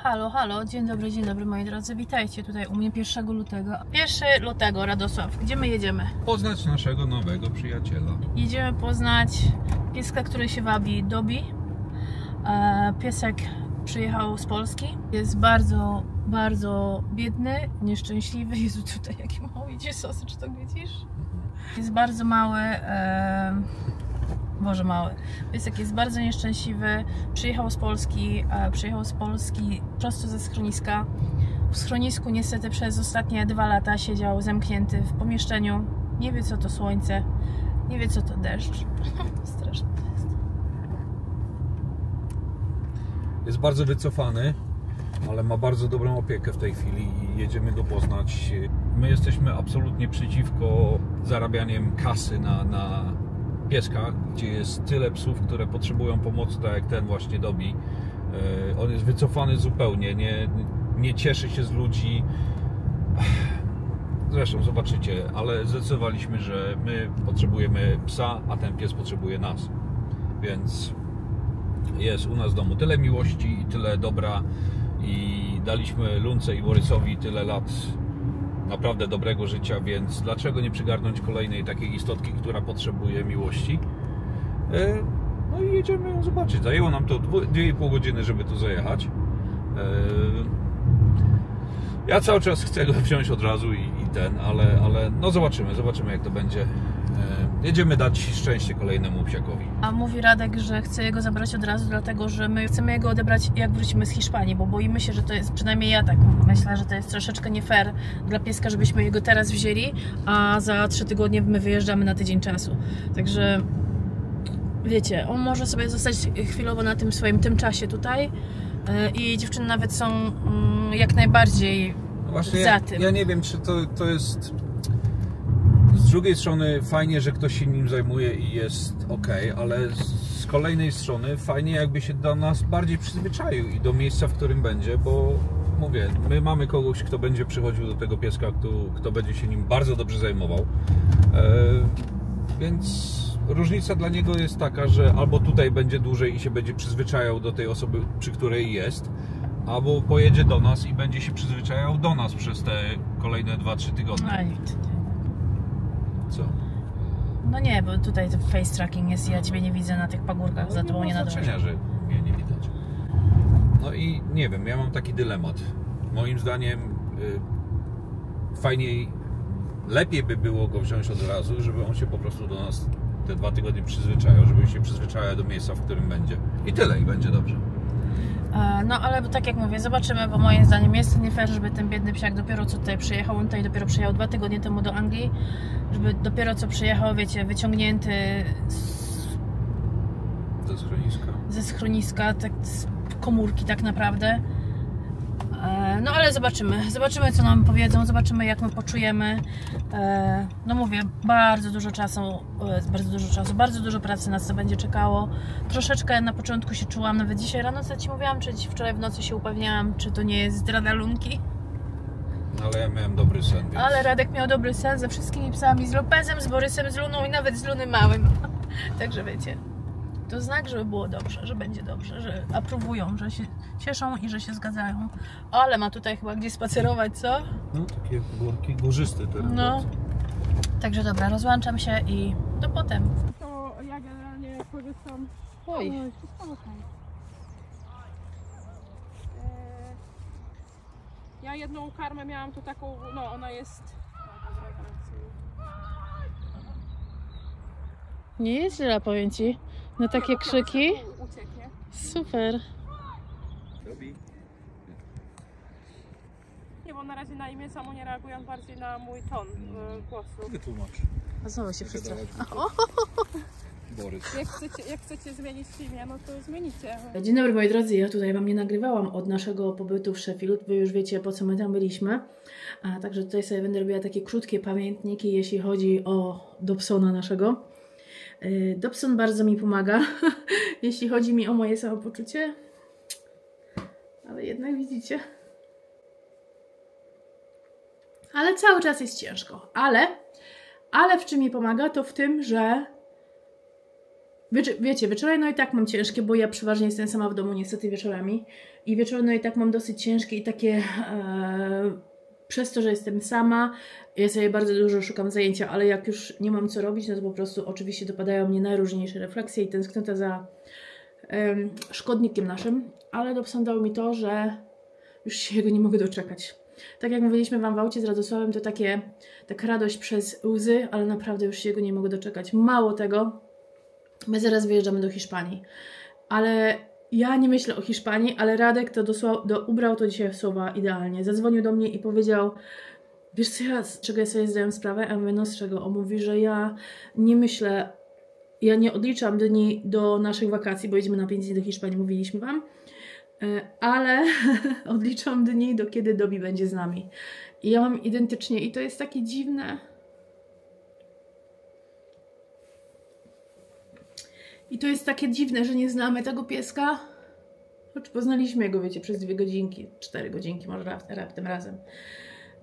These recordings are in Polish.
Halo, halo, dzień dobry moi drodzy, witajcie tutaj u mnie 1 lutego. 1 lutego, Radosław, gdzie my jedziemy? Poznać naszego nowego przyjaciela. Jedziemy poznać pieska, który się wabi Dobby. Piesek przyjechał z Polski. Jest bardzo, bardzo biedny, nieszczęśliwy. Jezu, tutaj jaki mały idzie sosy, czy to widzisz? Jest bardzo mały. Boże, mały. Piesek jest bardzo nieszczęśliwy. Przyjechał z Polski prosto ze schroniska. W schronisku niestety przez ostatnie 2 lata siedział zamknięty w pomieszczeniu. Nie wie, co to słońce, nie wie, co to deszcz. Straszne to jest. Jest bardzo wycofany, ale ma bardzo dobrą opiekę w tej chwili i jedziemy go poznać. My jesteśmy absolutnie przeciwko zarabianiem kasy na pieskach, gdzie jest tyle psów, które potrzebują pomocy, tak jak ten właśnie Dobby. On jest wycofany zupełnie, nie cieszy się z ludzi. Zresztą zobaczycie, ale zdecydowaliśmy, że my potrzebujemy psa, a ten pies potrzebuje nas. Więc jest u nas w domu tyle miłości i tyle dobra i daliśmy Lunce i Borysowi tyle lat naprawdę dobrego życia, więc dlaczego nie przygarnąć kolejnej takiej istotki, która potrzebuje miłości? No i jedziemy ją zobaczyć. Zajęło nam to 2,5 godziny, żeby tu zajechać. Ja cały czas chcę go wziąć od razu ale no zobaczymy jak to będzie. Jedziemy dać szczęście kolejnemu psiakowi. A mówi Radek, że chce jego zabrać od razu, dlatego że my chcemy jego odebrać, jak wrócimy z Hiszpanii, bo boimy się, że to jest, przynajmniej ja tak myślę, że to jest troszeczkę nie fair dla pieska, żebyśmy jego teraz wzięli, a za 3 tygodnie my wyjeżdżamy na tydzień czasu. Także wiecie, on może sobie zostać chwilowo na tym swoim czasie tutaj i dziewczyny nawet są jak najbardziej właśnie za tym. Ja nie wiem, czy to jest... Z drugiej strony fajnie, że ktoś się nim zajmuje i jest ok, ale z kolejnej strony fajnie, jakby się do nas bardziej przyzwyczaił i do miejsca, w którym będzie, bo mówię, my mamy kogoś, kto będzie przychodził do tego pieska, kto będzie się nim bardzo dobrze zajmował, więc różnica dla niego jest taka, że albo tutaj będzie dłużej i się będzie przyzwyczajał do tej osoby, przy której jest, albo pojedzie do nas i będzie się przyzwyczajał do nas przez te kolejne 2-3 tygodnie. Co? No nie, bo tutaj to face tracking jest i ja Ciebie nie widzę na tych pagórkach, za Tobą nie nadążę. Że mnie nie widać. No i nie wiem, ja mam taki dylemat. Moim zdaniem fajniej, lepiej by było go wziąć od razu, żeby on się po prostu do nas te 2 tygodnie przyzwyczajał, żeby się przyzwyczajał do miejsca, w którym będzie. I tyle, i będzie dobrze. No ale tak jak mówię, zobaczymy, bo moim zdaniem jest to nie fair, żeby ten biedny psiak dopiero co tutaj przyjechał, on tutaj dopiero przyjechał 2 tygodnie temu do Anglii, żeby dopiero co przyjechał, wiecie, wyciągnięty ze schroniska, tak, z komórki tak naprawdę. No ale zobaczymy co nam powiedzą, zobaczymy jak my poczujemy. No mówię, bardzo dużo pracy nas to będzie czekało. Troszeczkę na początku się czułam, nawet dzisiaj rano co Ci mówiłam, czy wczoraj w nocy się upewniałam, czy to nie jest zdrada Lunki. Ale ja miałem dobry sen, więc... Ale Radek miał dobry sen ze wszystkimi psami, z Lopezem, z Borysem, z Luną i nawet z Luny małym. Także wiecie, to znak, żeby było dobrze, że będzie dobrze, że aprobują, że się cieszą i że się zgadzają. Ale ma tutaj chyba gdzie spacerować, co? No, takie górki górzyste teraz. No. Także dobra, rozłączam się i do potem. To ja generalnie korzystam... Oj. Wszystko okej. Ja jedną karmę miałam tu taką, no ona jest... Nie jest źle, powiem Ci. Na takie krzyki. Ucieknie. Super. Nie, bo na razie na imię samo nie reagują, bardziej na mój ton głosu. Wytłumacz. A znowu się wszyscy. Borys. Jak chcecie zmienić imię, no to zmienicie. Dzień dobry moi drodzy, ja tutaj Wam nie nagrywałam od naszego pobytu w Sheffield, Wy już wiecie po co my tam byliśmy. Także tutaj sobie będę robiła takie krótkie pamiętniki, jeśli chodzi o Dobsona naszego. Dobson bardzo mi pomaga, jeśli chodzi mi o moje samopoczucie. Ale jednak widzicie. Ale cały czas jest ciężko. Ale w czym mi pomaga, to w tym, że Wiecie, wieczory no i tak mam ciężkie, bo ja przeważnie jestem sama w domu niestety wieczorami. I wieczory no i tak mam dosyć ciężkie i takie... przez to, że jestem sama, ja sobie bardzo dużo szukam zajęcia, ale jak już nie mam co robić, no to po prostu oczywiście dopadają mnie najróżniejsze refleksje i tęsknota za szkodnikiem naszym, ale dopsądało mi to, że już się jego nie mogę doczekać. Tak jak mówiliśmy Wam w aucie z Radosławem, to taka radość przez łzy, ale naprawdę już się jego nie mogę doczekać. Mało tego, my zaraz wyjeżdżamy do Hiszpanii, ale ja nie myślę o Hiszpanii, ale Radek to ubrał to dzisiaj słowa idealnie. Zadzwonił do mnie i powiedział, wiesz co, z czego ja sobie zdałem sprawę? A ja mówię, no z czego? On mówi, że ja nie myślę, ja nie odliczam dni do naszych wakacji, bo jedziemy na 5 dni do Hiszpanii, mówiliśmy Wam, ale odliczam dni do kiedy Dobi będzie z nami. I ja mam identycznie i to jest takie dziwne. I to jest takie dziwne, że nie znamy tego pieska. Choć poznaliśmy jego, wiecie, przez 2 godzinki, 4 godzinki może raptem razem.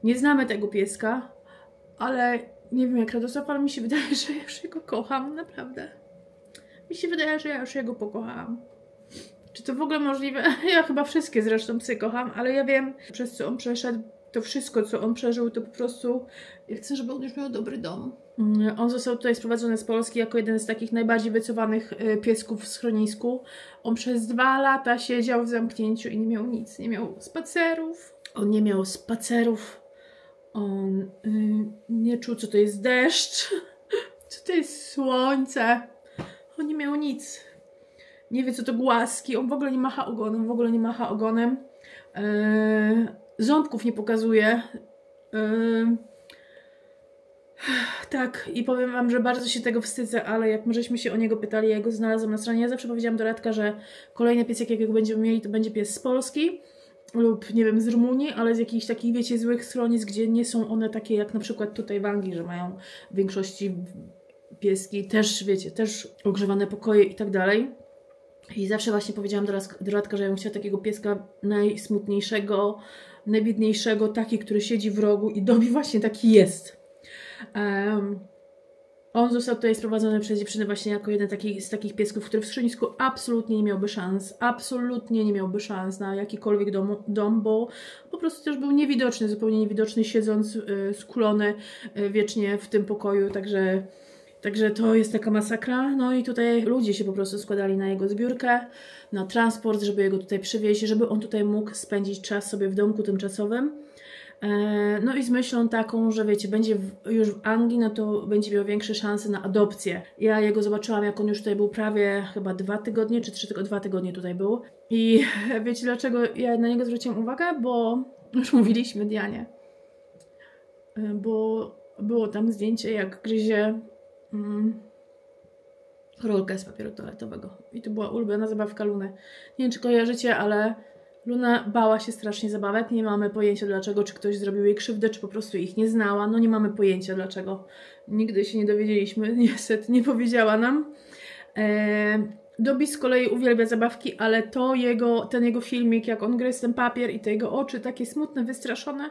Nie znamy tego pieska, ale nie wiem jak Radosław, ale mi się wydaje, że ja już jego kocham, naprawdę. Mi się wydaje, że ja już jego pokochałam. Czy to w ogóle możliwe? Ja chyba wszystkie zresztą psy kocham, ale ja wiem, przez co on przeszedł, to wszystko, co on przeżył, to po prostu... Ja chcę, żeby on już miał dobry dom. On został tutaj sprowadzony z Polski jako jeden z takich najbardziej wycofanych piesków w schronisku. On przez 2 lata siedział w zamknięciu i nie miał nic. Nie miał spacerów. On nie miał spacerów. On nie czuł, co to jest deszcz. Co to jest słońce. On nie miał nic. Nie wie, co to głaski. On w ogóle nie macha ogonem. Ząbków nie pokazuje. Tak, i powiem Wam, że bardzo się tego wstydzę, ale jak my żeśmy się o niego pytali, ja go znalazłam na stronie, ja zawsze powiedziałam do Radka, że kolejny pies, jakiego będziemy mieli, to będzie pies z Polski lub, nie wiem, z Rumunii, ale z jakichś takich, wiecie, złych schronisk, gdzie nie są one takie jak na przykład tutaj w Anglii, że mają w większości pieski też, wiecie, też ogrzewane pokoje i tak dalej. I zawsze właśnie powiedziałam do Radka, że ja bym chciała takiego pieska najsmutniejszego, najbiedniejszego, taki, który siedzi w rogu i Dobi właśnie taki jest. On został tutaj sprowadzony przez dziewczynę właśnie jako jeden z takich piesków, który w schronisku absolutnie nie miałby szans. Absolutnie nie miałby szans na jakikolwiek dom, bo po prostu też był niewidoczny, zupełnie niewidoczny, siedząc skulony wiecznie w tym pokoju, Także to jest taka masakra. No i tutaj ludzie się po prostu składali na jego zbiórkę, na transport, żeby jego tutaj przywieźć, żeby on tutaj mógł spędzić czas sobie w domku tymczasowym. No i z myślą taką, że wiecie, będzie już w Anglii, no to będzie miał większe szanse na adopcję. Ja jego zobaczyłam, jak on już tutaj był prawie chyba 2 tygodnie, czy 2 tygodnie tutaj był. I wiecie dlaczego ja na niego zwróciłam uwagę? Bo już mówiliśmy Dianie. Bo było tam zdjęcie, jak gryzie rolkę z papieru toaletowego. I to była ulubiona zabawka Luny. Nie wiem, czy kojarzycie, ale Luna bała się strasznie zabawek. Nie mamy pojęcia dlaczego, czy ktoś zrobił jej krzywdę, czy po prostu ich nie znała. No nie mamy pojęcia dlaczego. Nigdy się nie dowiedzieliśmy. Niestety nie powiedziała nam. Dobi z kolei uwielbia zabawki, ale to ten jego filmik, jak on gryzł ten papier i te jego oczy takie smutne, wystraszone,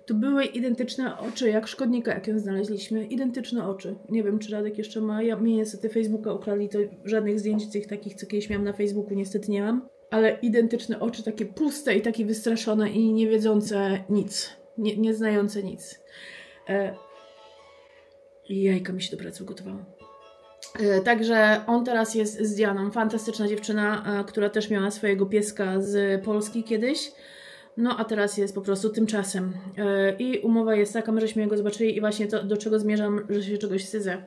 to były identyczne oczy jak szkodnika, jak ją znaleźliśmy. Identyczne oczy. Nie wiem, czy Radek jeszcze ma. Mnie niestety Facebooka ukradli, to żadnych zdjęć tych takich, co kiedyś miałam na Facebooku, niestety nie mam. Ale identyczne oczy, takie puste i takie wystraszone i nie wiedzące nic. Nie znające nic. I jajka mi się do pracy ugotowało. Także on teraz jest z Dianą. Fantastyczna dziewczyna, która też miała swojego pieska z Polski kiedyś. No a teraz jest po prostu tymczasem. I umowa jest taka, my żeśmy go zobaczyli i właśnie to, do czego zmierzam, że się czegoś wstydzę.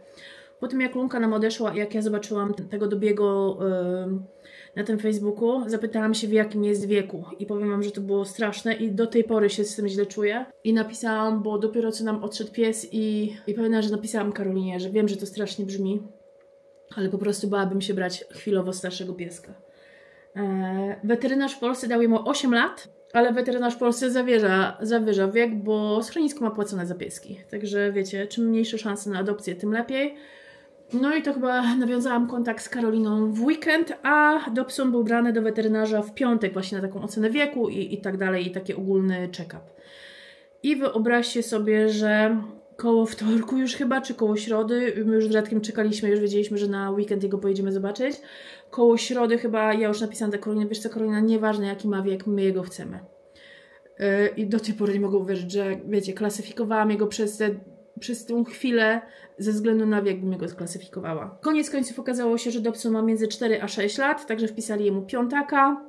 Po tym jak Lunka nam odeszła, jak ja zobaczyłam tego Dobiego na tym Facebooku, zapytałam się w jakim jest wieku. I powiem Wam, że to było straszne i do tej pory się z tym źle czuję. I napisałam, bo dopiero co nam odszedł pies i pamiętam, że napisałam Karolinie, że wiem, że to strasznie brzmi, ale po prostu bałabym się brać chwilowo starszego pieska. Weterynarz w Polsce dał mu 8 lat. Ale weterynarz w Polsce zawyża wiek, bo schronisko ma płacone za pieski. Także wiecie, czym mniejsze szanse na adopcję, tym lepiej. No i to chyba nawiązałam kontakt z Karoliną w weekend, a Dobson był brany do weterynarza w piątek właśnie na taką ocenę wieku i tak dalej, i taki ogólny check-up. I wyobraźcie sobie, że koło wtorku już chyba, czy koło środy. My już z Radkiem czekaliśmy, już wiedzieliśmy, że na weekend jego pojedziemy zobaczyć. Koło środy chyba, ja już napisałam do Karoliny, wiesz co Karolina, nieważne jaki ma wiek, my jego chcemy. I do tej pory nie mogę uwierzyć, że wiecie, klasyfikowałam jego przez tą chwilę, ze względu na wiek bym go sklasyfikowała. Koniec końców okazało się, że Dobson ma między 4 a 6 lat, także wpisali jemu piątaka.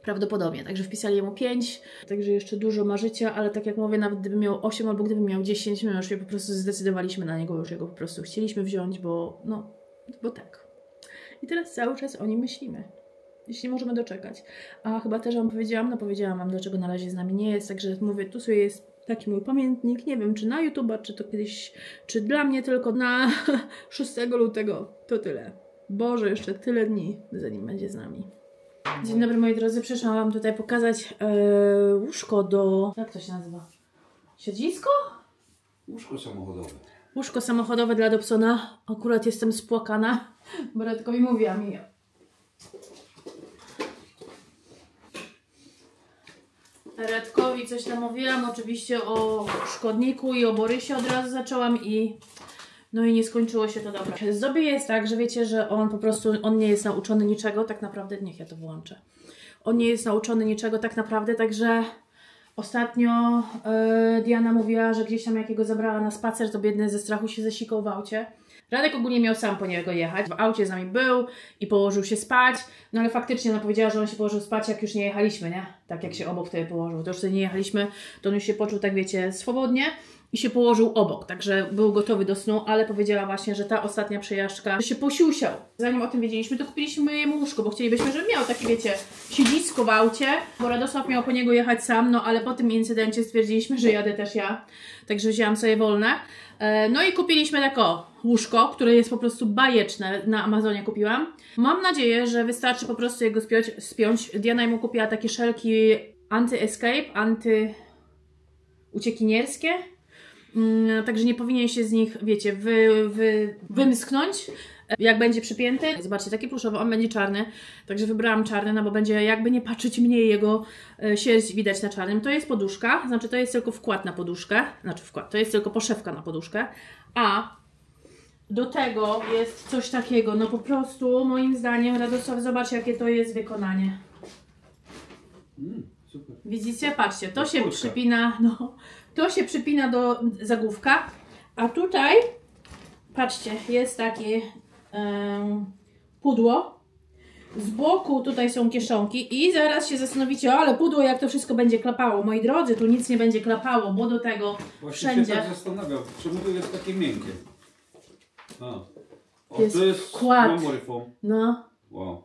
Prawdopodobnie, także wpisali jemu 5, także jeszcze dużo ma życia, ale tak jak mówię, nawet gdyby miał 8 albo gdyby miał 10, my już się po prostu zdecydowaliśmy na niego, już jego po prostu chcieliśmy wziąć, bo no, bo tak. I teraz cały czas o nim myślimy, jeśli możemy doczekać. A chyba też wam powiedziałam, no powiedziałam wam, dlaczego na razie z nami nie jest, także mówię, tu sobie jest taki mój pamiętnik, nie wiem, czy na YouTube'a, czy to kiedyś, czy dla mnie tylko na 6 lutego, to tyle. Boże, jeszcze tyle dni, zanim będzie z nami. Dzień dobry moi drodzy, przyszłam wam tutaj pokazać łóżko do... Jak to się nazywa? Siedzisko? Łóżko samochodowe. Łóżko samochodowe dla Dobsona. Akurat jestem spłakana, bo Radkowi mówiła mi. Radkowi coś tam mówiłam, oczywiście o szkodniku i o Borysie od razu zaczęłam i... No i nie skończyło się to dobrze. Z Dobie jest tak, że wiecie, że on po prostu, on nie jest nauczony niczego, tak naprawdę, niech ja to wyłączę. On nie jest nauczony niczego tak naprawdę, także ostatnio Diana mówiła, że gdzieś tam jakiego zabrała na spacer, to biedny ze strachu się zasikał w aucie. Radek ogólnie miał sam po niego jechać, w aucie z nami był i położył się spać, no ale faktycznie ona powiedziała, że on się położył spać, jak już nie jechaliśmy, nie? Tak jak się obok wtedy położył, to już wtedy nie jechaliśmy, to on już się poczuł tak wiecie, swobodnie i się położył obok, także był gotowy do snu, ale powiedziała właśnie, że ta ostatnia przejażdżka się posiusiał. Zanim o tym wiedzieliśmy, to kupiliśmy jemu łóżko, bo chcielibyśmy, żeby miał takie wiecie, siedzisko w aucie, bo Radosław miał po niego jechać sam, no ale po tym incydencie stwierdziliśmy, że jadę też ja, także wzięłam sobie wolne. No i kupiliśmy takie łóżko, które jest po prostu bajeczne, na Amazonie kupiłam. Mam nadzieję, że wystarczy po prostu jego spiąć. Diana mu kupiła takie szelki anty-escape, anty-uciekinierskie. Także nie powinien się z nich, wiecie, wymsknąć, jak będzie przypięty. Zobaczcie, taki pluszowy, on będzie czarny, także wybrałam czarny, no bo będzie jakby nie patrzeć mniej jego sierść widać na czarnym. To jest poduszka, znaczy to jest tylko wkład na poduszkę, to jest tylko poszewka na poduszkę, a do tego jest coś takiego, no po prostu moim zdaniem, Radosław, zobacz jakie to jest wykonanie. Super. Widzicie? Patrzcie, to się przypina, no, to się przypina do zagłówka, a tutaj, patrzcie, jest takie pudło, z boku tutaj są kieszonki i zaraz się zastanowicie, ale pudło jak to wszystko będzie klapało. Moi drodzy, tu nic nie będzie klapało, bo do tego właśnie wszędzie... się tak zastanawiam, czemu to jest takie miękkie? O, jest to jest wkład. memory foam. No. Wow.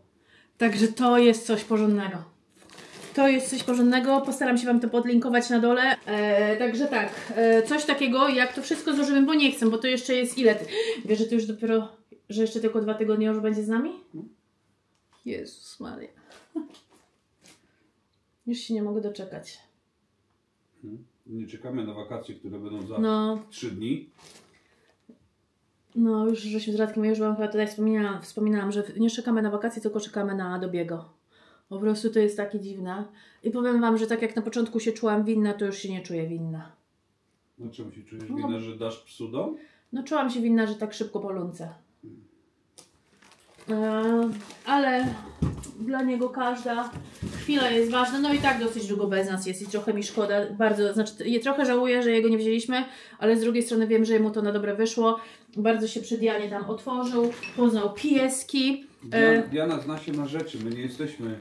Także to jest coś porządnego. To jest coś porządnego, postaram się wam to podlinkować na dole. Także tak, coś takiego, jak to wszystko złożymy, bo nie chcę, bo to jeszcze jest ile? Wiesz, że to już dopiero, że jeszcze tylko 2 tygodnie już będzie z nami? Jezus Maria. Już się nie mogę doczekać. Nie czekamy na wakacje, które będą za 3 dni. No już żeśmy z Radkiem, już wam chyba tutaj wspominałam, że nie czekamy na wakacje, tylko czekamy na Dobiego. Po prostu to jest takie dziwne. I powiem wam, że tak jak na początku się czułam winna, to już się nie czuję winna. No czemu się czujesz winna, że dasz psu dom? No czułam się winna, że tak szybko po lunce. Ale dla niego każda chwila jest ważna. No i tak dosyć długo bez nas jest i trochę mi szkoda. Bardzo, znaczy trochę żałuję, że jego nie wzięliśmy, ale z drugiej strony wiem, że mu to na dobre wyszło. Bardzo się przy Dianie tam otworzył, poznał pieski. Diana zna się na rzeczy, my nie jesteśmy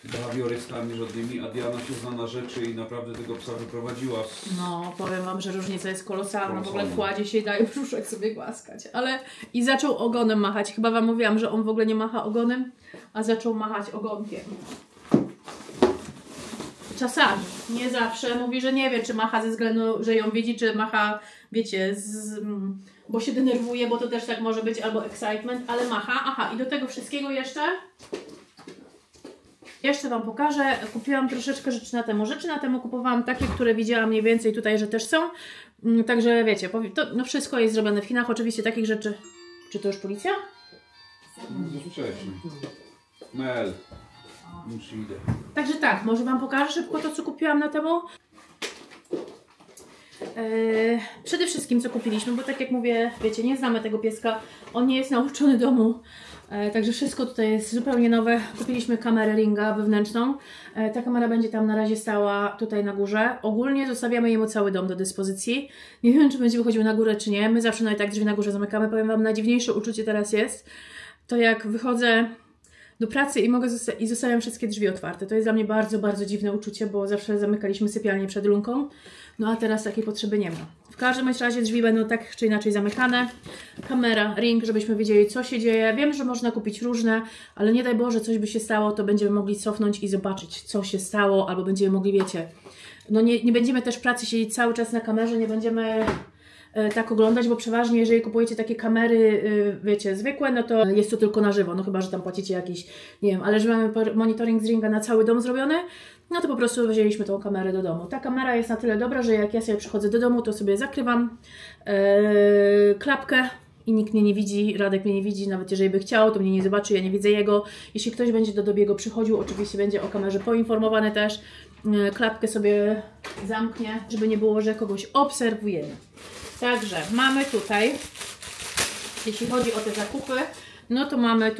behawiorystami żadnymi, a Diana się zna na rzeczy i naprawdę tego psa wyprowadziła. No, powiem wam, że różnica jest kolosalna. W ogóle kładzie się i daje brzuszek sobie głaskać. Ale i zaczął ogonem machać. Chyba wam mówiłam, że on w ogóle nie macha ogonem, a zaczął machać ogonkiem. Czasami, nie zawsze. Mówi, że nie wie, czy macha ze względu, że ją widzi, czy macha, wiecie, bo się denerwuje, bo to też tak może być, albo excitement, ale macha. Aha, i do tego wszystkiego jeszcze wam pokażę. Kupiłam troszeczkę rzeczy na temu. Rzeczy na temu kupowałam takie, które widziałam mniej więcej tutaj, że też są. Także wiecie, to, no wszystko jest zrobione w Chinach. Oczywiście takich rzeczy... Czy to już policja? No wcześniej. Mel. Już idę. Także tak, może wam pokażę szybko to, co kupiłam na temu. Przede wszystkim co kupiliśmy, bo tak jak mówię, wiecie, nie znamy tego pieska, on nie jest nauczony domu, także wszystko tutaj jest zupełnie nowe. Kupiliśmy kamerę Ringa wewnętrzną, ta kamera będzie tam na razie stała tutaj na górze. Ogólnie zostawiamy jemu cały dom do dyspozycji, nie wiem czy będzie wychodził na górę czy nie, my zawsze no i tak drzwi na górze zamykamy. Powiem Wam, najdziwniejsze uczucie teraz jest to jak wychodzę do pracy i zostawiam wszystkie drzwi otwarte. To jest dla mnie bardzo, bardzo dziwne uczucie, bo zawsze zamykaliśmy sypialnię przed lunką, no a teraz takiej potrzeby nie ma. W każdym razie drzwi będą tak czy inaczej zamykane. Kamera, Ring, żebyśmy wiedzieli co się dzieje. Wiem, że można kupić różne, ale nie daj Boże coś by się stało, to będziemy mogli cofnąć i zobaczyć co się stało, albo będziemy mogli, wiecie, no nie będziemy też w pracy siedzieć cały czas na kamerze, nie będziemy tak oglądać, bo przeważnie jeżeli kupujecie takie kamery, wiecie, zwykłe, no to jest to tylko na żywo, no chyba, że tam płacicie jakiś, nie wiem, ale że mamy monitoring z Ringa na cały dom zrobiony, no to po prostu wzięliśmy tą kamerę do domu. Ta kamera jest na tyle dobra, że jak ja sobie przychodzę do domu, to sobie zakrywam klapkę i nikt mnie nie widzi, Radek mnie nie widzi, nawet jeżeli by chciał, to mnie nie zobaczy, ja nie widzę jego. Jeśli ktoś będzie do Dobiego przychodził, oczywiście będzie o kamerze poinformowany też. Klapkę sobie zamknie, żeby nie było, że kogoś obserwujemy. Także mamy tutaj, jeśli chodzi o te zakupy, no to mamy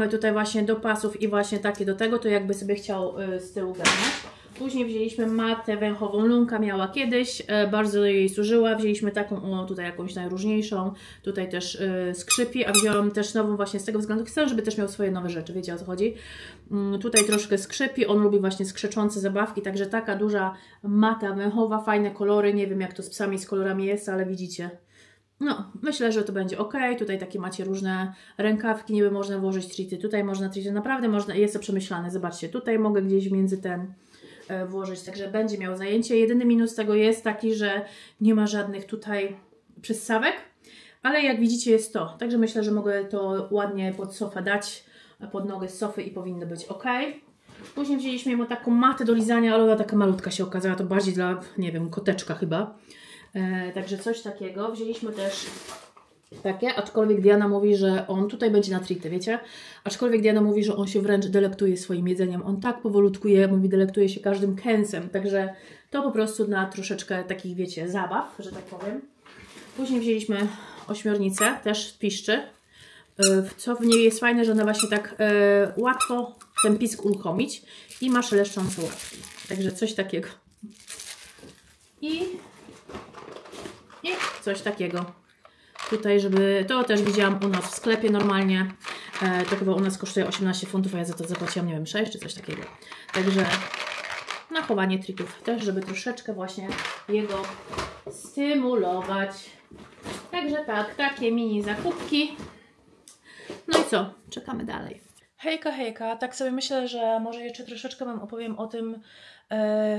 tutaj właśnie do pasów i właśnie takie do tego, to jakby sobie chciał z tyłu garnąć. Później wzięliśmy matę węchową, Lunka miała kiedyś, bardzo jej służyła, wzięliśmy taką, tutaj jakąś najróżniejszą, tutaj też skrzypi, a wziąłam też nową właśnie z tego względu, chcę, żeby też miał swoje nowe rzeczy, wiecie o co chodzi. Tutaj troszkę skrzypi, on lubi właśnie skrzeczące zabawki, także taka duża mata węchowa, fajne kolory, nie wiem jak to z psami, z kolorami jest, ale widzicie. No, myślę, że to będzie ok. Tutaj takie macie różne rękawki, niby można włożyć trity, tutaj można trity, naprawdę można, jest to przemyślane, zobaczcie, tutaj mogę gdzieś między ten włożyć, także będzie miał zajęcie. Jedyny minus tego jest taki, że nie ma żadnych tutaj przyssawek, ale jak widzicie jest to, także myślę, że mogę to ładnie pod sofę dać, pod nogę z sofy i powinno być ok. Później wzięliśmy mu taką matę do lizania, ale ona taka malutka się okazała, to bardziej dla, nie wiem, koteczka chyba. Także coś takiego. Wzięliśmy też takie, aczkolwiek Diana mówi, że on tutaj będzie na trity, wiecie? Aczkolwiek Diana mówi, że on się wręcz delektuje swoim jedzeniem. On tak powolutkuje, mówi, delektuje się każdym kęsem. Także to po prostu na troszeczkę takich, wiecie, zabaw, że tak powiem. Później wzięliśmy ośmiornicę, też piszczy. Co w niej jest fajne, że ona właśnie tak łatwo ten pisk uruchomić i ma szeleszczące łapki. Także coś takiego. I coś takiego. Tutaj, żeby... To też widziałam u nas w sklepie normalnie. To chyba u nas kosztuje 18 funtów, a ja za to zapłaciłam, nie wiem, 6 czy coś takiego. Także na chowanie trików też, żeby troszeczkę właśnie jego stymulować. Także tak, takie mini zakupki. No i co? Czekamy dalej. Hejka, hejka. Tak sobie myślę, że może jeszcze troszeczkę Wam opowiem o tym,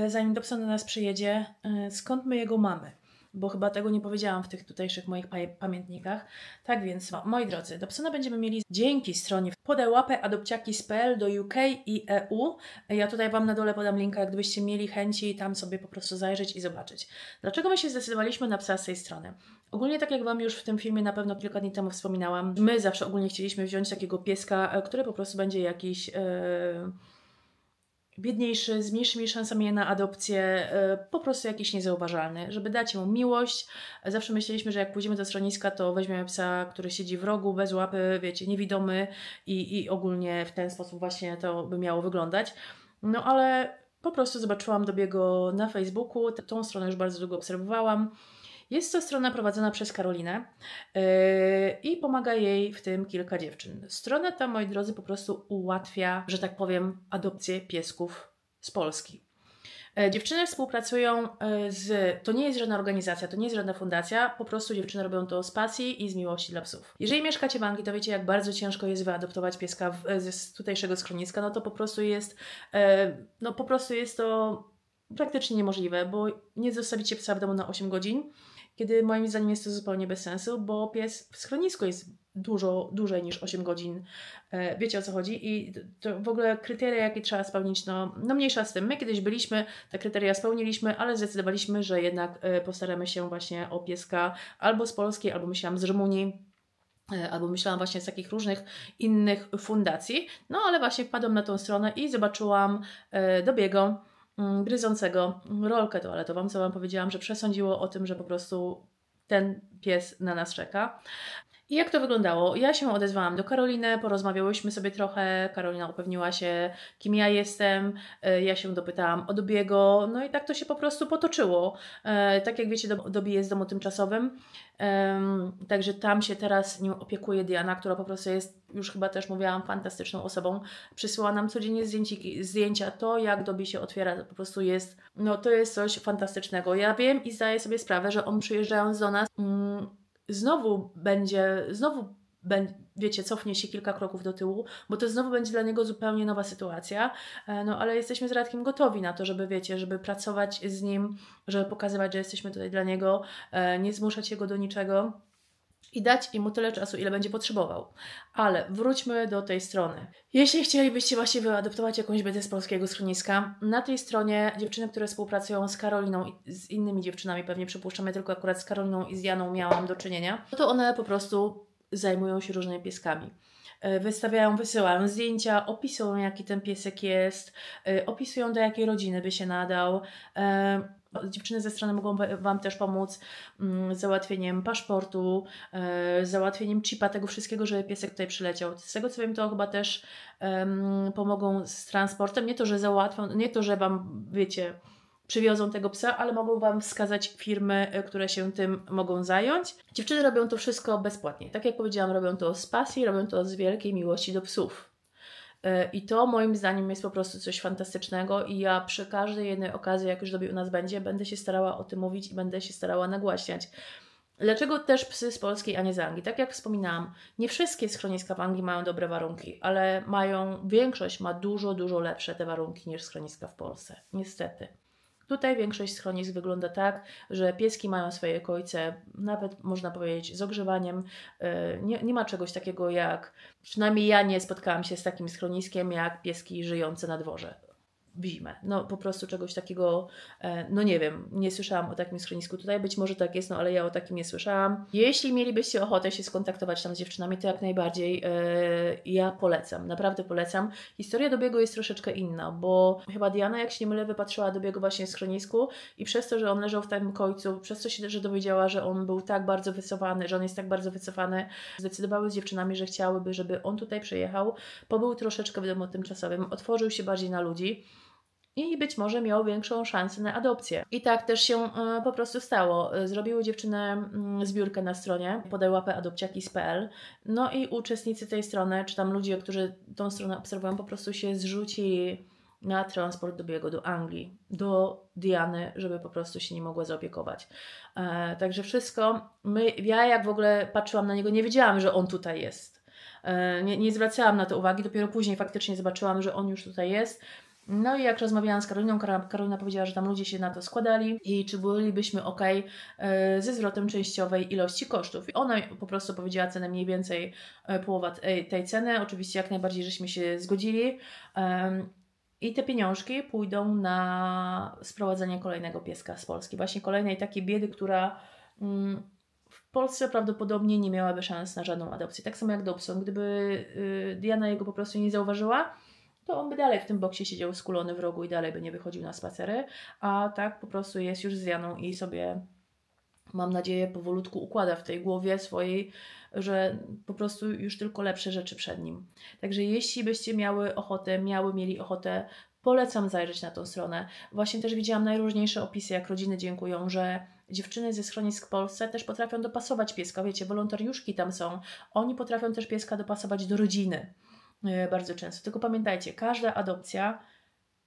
zanim Dobson do nas przyjedzie, skąd my jego mamy. Bo chyba tego nie powiedziałam w tych tutejszych moich pamiętnikach. Tak więc, moi drodzy, Dobsona będziemy mieli dzięki stronie podałapę.adopciaki.pl do UK i EU. Ja tutaj Wam na dole podam linka, jak gdybyście mieli chęci tam sobie po prostu zajrzeć i zobaczyć. Dlaczego my się zdecydowaliśmy na psa z tej strony? Ogólnie tak jak Wam już w tym filmie na pewno kilka dni temu wspominałam, my zawsze ogólnie chcieliśmy wziąć takiego pieska, który po prostu będzie jakiś... biedniejszy, z mniejszymi szansami na adopcję, po prostu jakiś niezauważalny, żeby dać mu miłość. Zawsze myśleliśmy, że jak pójdziemy do schroniska, to weźmiemy psa, który siedzi w rogu, bez łapy, wiecie, niewidomy i ogólnie w ten sposób właśnie to by miało wyglądać. No ale po prostu zobaczyłam Dobiego na Facebooku, tą stronę już bardzo długo obserwowałam. Jest to strona prowadzona przez Karolinę i pomaga jej w tym kilka dziewczyn. Strona ta, moi drodzy, po prostu ułatwia, że tak powiem, adopcję piesków z Polski. Dziewczyny współpracują to nie jest żadna organizacja, to nie jest żadna fundacja, po prostu dziewczyny robią to z pasji i z miłości dla psów. Jeżeli mieszkacie w Anglii, to wiecie, jak bardzo ciężko jest wyadoptować pieska z tutejszego schroniska, no to po prostu jest to praktycznie niemożliwe, bo nie zostawicie psa w domu na 8 godzin, kiedy moim zdaniem jest to zupełnie bez sensu, bo pies w schronisku jest dużo dłużej niż 8 godzin. Wiecie o co chodzi? I to w ogóle kryteria, jakie trzeba spełnić, no mniejsza z tym. My kiedyś byliśmy, te kryteria spełniliśmy, ale zdecydowaliśmy, że jednak postaramy się właśnie o pieska albo z Polski, albo myślałam z Rumunii, albo myślałam właśnie z takich różnych innych fundacji. No ale właśnie wpadłam na tą stronę i zobaczyłam Dobiego. gryzącego rolkę toaletową, co Wam powiedziałam, że przesądziło o tym, że po prostu ten pies na nas czeka. I jak to wyglądało? Ja się odezwałam do Karoliny, porozmawiałyśmy sobie trochę, Karolina upewniła się, kim ja jestem, ja się dopytałam o Dobiego, no i tak to się po prostu potoczyło. Tak jak wiecie, Dobi jest w domu tymczasowym, także tam się teraz nim opiekuje Diana, która po prostu jest, już chyba też mówiłam, fantastyczną osobą. Przysyła nam codziennie zdjęcia, to jak Dobi się otwiera, to po prostu jest, no to jest coś fantastycznego. Ja wiem i zdaję sobie sprawę, że on przyjeżdżając do nas, znowu będzie, wiecie, cofnie się kilka kroków do tyłu, bo to znowu będzie dla niego zupełnie nowa sytuacja, no ale jesteśmy z Radkiem gotowi na to, żeby, wiecie, żeby pracować z nim, żeby pokazywać, że jesteśmy tutaj dla niego, nie zmuszać jego do niczego i dać mu tyle czasu, ile będzie potrzebował. Ale wróćmy do tej strony. Jeśli chcielibyście właśnie wyadoptować jakąś biedę z polskiego schroniska, na tej stronie dziewczyny, które współpracują z Karoliną i z innymi dziewczynami, pewnie przypuszczamy, tylko akurat z Karoliną i z Janą miałam do czynienia, to one po prostu zajmują się różnymi pieskami. Wysyłają zdjęcia, opisują jaki ten piesek jest, opisują do jakiej rodziny by się nadał. Dziewczyny ze strony mogą Wam też pomóc z załatwieniem paszportu, z załatwieniem chipa, tego wszystkiego, żeby piesek tutaj przyleciał. Z tego co wiem, to chyba też pomogą z transportem. Nie to, że załatwią, nie to, że Wam, wiecie, przywiozą tego psa, ale mogą Wam wskazać firmy, które się tym mogą zająć. Dziewczyny robią to wszystko bezpłatnie. Tak jak powiedziałam, robią to z pasji, robią to z wielkiej miłości do psów. I to moim zdaniem jest po prostu coś fantastycznego i ja przy każdej jednej okazji, jak już Dobi u nas będzie, będę się starała o tym mówić i będę się starała nagłaśniać. Dlaczego też psy z Polski, a nie z Anglii? Tak jak wspominałam, nie wszystkie schroniska w Anglii mają dobre warunki, ale większość ma dużo lepsze te warunki niż schroniska w Polsce. Niestety. Tutaj większość schronisk wygląda tak, że pieski mają swoje kojce, nawet można powiedzieć z ogrzewaniem. Nie ma czegoś takiego jak, przynajmniej ja nie spotkałam się z takim schroniskiem jak pieski żyjące na dworze w zimę. No po prostu czegoś takiego, no nie wiem, nie słyszałam o takim schronisku tutaj, być może tak jest, no ale ja o takim nie słyszałam. Jeśli mielibyście ochotę się skontaktować tam z dziewczynami, to jak najbardziej ja polecam, naprawdę polecam. Historia Dobiego jest troszeczkę inna, bo chyba Diana, jak się nie mylę, wypatrzyła Dobiego właśnie w schronisku i przez to, że on leżał w tym końcu, przez to się że dowiedziała, że on był tak bardzo wycofany, że on jest tak bardzo wycofany, zdecydowały z dziewczynami, że chciałyby, żeby on tutaj przyjechał, pobył troszeczkę w domu tymczasowym, otworzył się bardziej na ludzi i być może miał większą szansę na adopcję. I tak też się po prostu stało. Zrobiły dziewczyny zbiórkę na stronie podajłapy.adopciakis.pl. No i uczestnicy tej strony, czy tam ludzie, którzy tą stronę obserwują, po prostu się zrzucili na transport Dobiego do Anglii, do Diany, żeby po prostu się nie mogła zaopiekować. Także wszystko. Ja jak w ogóle patrzyłam na niego, nie wiedziałam, że on tutaj jest. Nie zwracałam na to uwagi, dopiero później faktycznie zobaczyłam, że on już tutaj jest. No i jak rozmawiałam z Karoliną, Karolina powiedziała, że tam ludzie się na to składali i czy bylibyśmy ok ze zwrotem częściowej ilości kosztów. I ona po prostu powiedziała cenę mniej więcej połowa tej ceny. Oczywiście jak najbardziej żeśmy się zgodzili. I te pieniążki pójdą na sprowadzenie kolejnego pieska z Polski. Właśnie kolejnej takiej biedy, która w Polsce prawdopodobnie nie miałaby szans na żadną adopcję. Tak samo jak Dobson. Gdyby Diana jego po prostu nie zauważyła, to on by dalej w tym boksie siedział skulony w rogu i dalej by nie wychodził na spacery, a tak po prostu jest już z Janą i sobie, mam nadzieję, powolutku układa w tej głowie swojej, że po prostu już tylko lepsze rzeczy przed nim. Także jeśli byście mieli ochotę, polecam zajrzeć na tą stronę. Właśnie też widziałam najróżniejsze opisy, jak rodziny dziękują, że dziewczyny ze schronisk w Polsce też potrafią dopasować pieska. Wiecie, wolontariuszki tam są. Oni potrafią też pieska dopasować do rodziny. Bardzo często. Tylko pamiętajcie, każda adopcja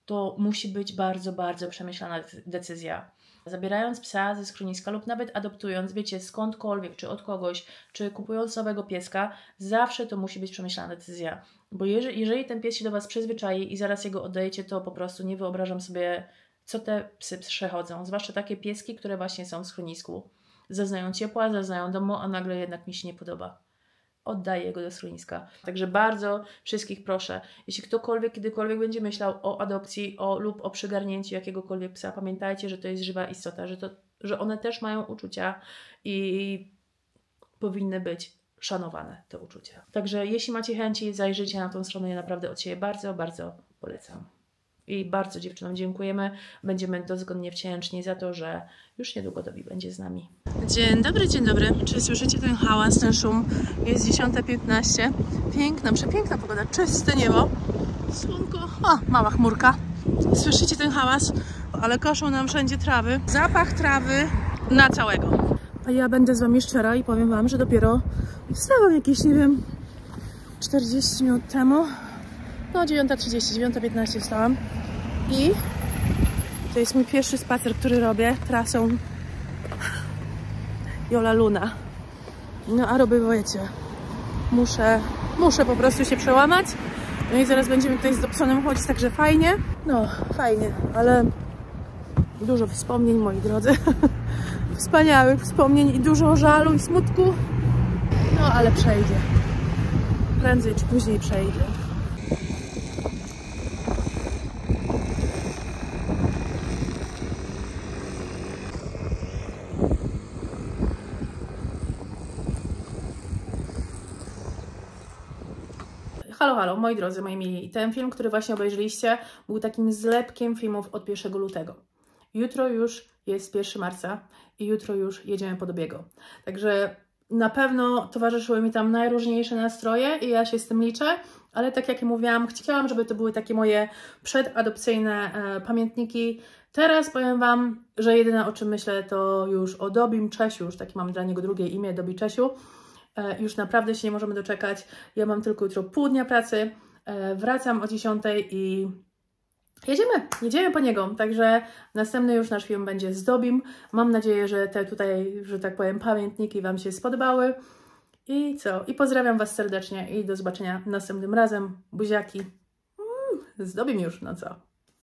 to musi być bardzo przemyślana decyzja. Zabierając psa ze schroniska lub nawet adoptując, wiecie, skądkolwiek, czy od kogoś, czy kupując nowego pieska, zawsze to musi być przemyślana decyzja. Bo jeżeli ten pies się do Was przyzwyczai i zaraz jego oddajecie, to po prostu nie wyobrażam sobie, co te psy przechodzą. Zwłaszcza takie pieski, które właśnie są w schronisku. Zaznają ciepła, zaznają domu, a nagle jednak mi się nie podoba. Oddaję go do schroniska. Także bardzo wszystkich proszę, jeśli ktokolwiek, kiedykolwiek będzie myślał o adopcji lub o przygarnięciu jakiegokolwiek psa, pamiętajcie, że to jest żywa istota, że one też mają uczucia i powinny być szanowane, te uczucia. Także jeśli macie chęci, zajrzyjcie na tą stronę, ja naprawdę od siebie bardzo polecam. I bardzo dziewczynom dziękujemy. Będziemy dozgodnie wdzięczni za to, że już niedługo Dobi będzie z nami. Dzień dobry, dzień dobry. Czy słyszycie ten hałas, ten szum? Jest 10:15. Piękna, przepiękna pogoda. Czyste niebo. Słonko. O, mała chmurka. Słyszycie ten hałas? Ale koszą nam wszędzie trawy. Zapach trawy na całego. A ja będę z wami szczera i powiem wam, że dopiero wstałam jakieś, nie wiem, 40 minut temu. No 9:30, 9:15 wstałam. I to jest mój pierwszy spacer, który robię trasą Jola Luna. No a robię, wiecie, muszę po prostu się przełamać. No i zaraz będziemy tutaj z Dobsonem chodzić, także fajnie. No, fajnie, ale dużo wspomnień, moi drodzy. Wspaniałych wspomnień i dużo żalu i smutku. No, ale przejdzie. Prędzej czy później przejdzie. Halo, halo, moi drodzy, moi mili. Ten film, który właśnie obejrzeliście, był takim zlepkiem filmów od 1 lutego. Jutro już jest 1 marca i jutro już jedziemy po Dobiego. Także na pewno towarzyszyły mi tam najróżniejsze nastroje i ja się z tym liczę, ale tak jak mówiłam, chciałam, żeby to były takie moje przedadopcyjne pamiętniki. Teraz powiem wam, że jedyne o czym myślę to już o Dobim Czesiu, już takie mam dla niego drugie imię, Dobi Czesiu. Już naprawdę się nie możemy doczekać. Ja mam tylko jutro pół dnia pracy. Wracam o 10 i jedziemy po niego. Także następny już nasz film będzie z Dobim. Mam nadzieję, że te tutaj, że tak powiem, pamiętniki wam się spodobały. I co? I pozdrawiam was serdecznie i do zobaczenia następnym razem. Buziaki. Z Dobim już, no co?